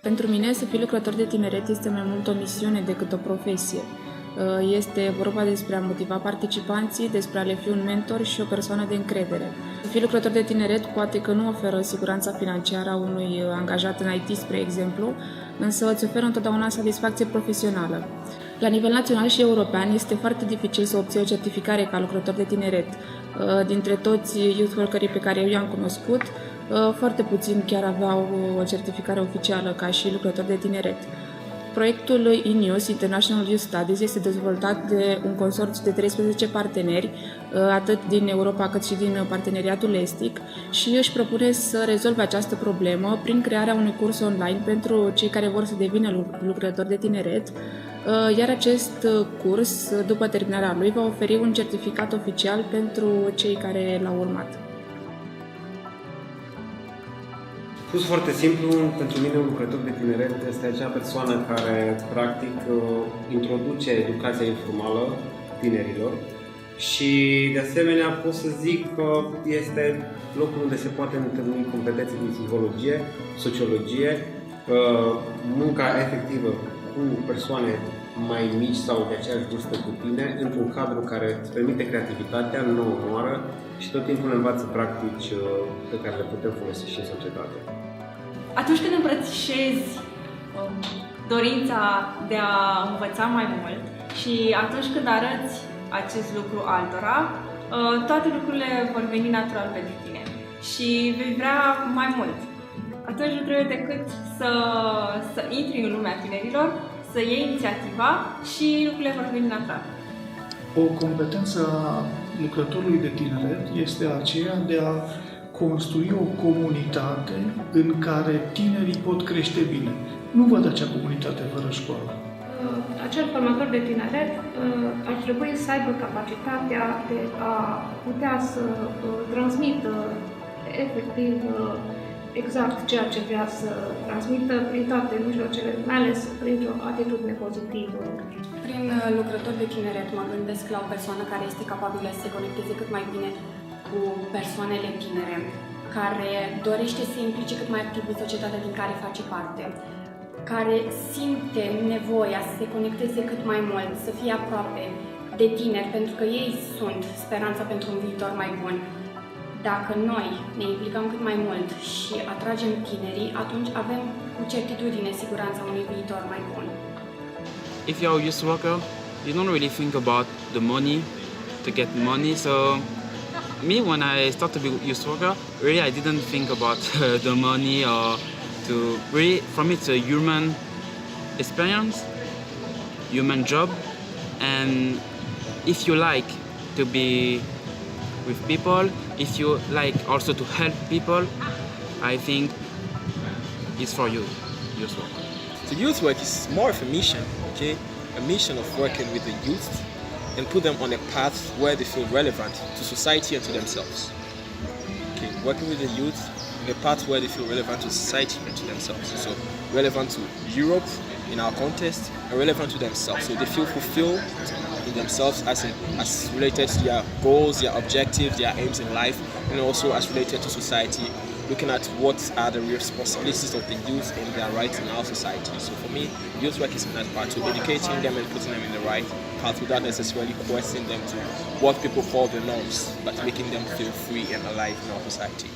Pentru mine, să fii lucrător de tineret este mai mult o misiune decât o profesie. Este vorba despre a motiva participanții, despre a le fi un mentor și o persoană de încredere. Să fii lucrător de tineret poate că nu oferă siguranța financiară a unui angajat în IT, spre exemplu, însă îți oferă întotdeauna satisfacție profesională. La nivel național și european este foarte dificil să obții o certificare ca lucrător de tineret. Dintre toți youth workerii pe care eu i-am cunoscut, foarte puțini chiar aveau o certificare oficială ca și lucrător de tineret. Proiectul INEOS, International Youth Studies, este dezvoltat de un consorțiu de 13 parteneri, atât din Europa cât și din parteneriatul estic, și își propune să rezolve această problemă prin crearea unui curs online pentru cei care vor să devină lucrători de tineret, iar acest curs, după terminarea lui, va oferi un certificat oficial pentru cei care l-au urmat. Spus foarte simplu, pentru mine un lucrător de tineret este acea persoană care practic introduce educația informală tinerilor și de asemenea pot să zic că este locul unde se poate întâlni competențe din psihologie, sociologie, munca efectivă cu persoane mai mici sau de aceeași vârstă cu tine, într-un cadru care îți permite creativitatea, nu omoară și tot timpul ne învață practici pe care le putem folosi și în societate. Atunci când îmbrățișezi dorința de a învăța mai mult și atunci când arăți acest lucru altora, toate lucrurile vor veni natural pentru tine și vei vrea mai mult. Atunci nu trebuie decât să intri în lumea tinerilor, să iei inițiativa și lucrurile vor veni natural. O competență a lucrătorului de tineret este aceea de a construi o comunitate în care tinerii pot crește bine. Nu văd acea comunitate fără școală. Acel formator de tineret ar trebui să aibă capacitatea de a putea să transmită efectiv exact ceea ce vrea să transmită prin toate mijloacele, mai ales printr-o atitudine pozitivă. Prin lucrător de tineret mă gândesc la o persoană care este capabilă să se conecteze cât mai bine cu persoanele tinere, care dorește să se implice cât mai activ în societatea din care face parte, care simte nevoia să se conecteze cât mai mult, să fie aproape de tineri, pentru că ei sunt speranța pentru un viitor mai bun. Dacă noi ne implicăm cât mai mult și atragem tinerii, atunci avem cu certitudine siguranța unui viitor mai bun. If you're a youth worker, you don't really think about the money, to get money, so me, when I started to be a youth worker, really I didn't think about the money or to really, for me it's a human experience, human job, and if you like to be with people, if you like also to help people, I think it's for you, youth work. So youth work is more of a mission, okay? A mission of working with the youth and put them on a path where they feel relevant to society and to themselves. Okay, working with the youth in a path where they feel relevant to society and to themselves. So relevant to Europe in our context and relevant to themselves. So they feel fulfilled in themselves as related to their goals, their objectives, their aims in life, and also as related to society, looking at what are the responsibilities of the youth and their rights in our society. So for me, youth work is in that part, so educating them and putting them in the right path without necessarily coercing them to what people call the norms, but making them feel free and alive in our society.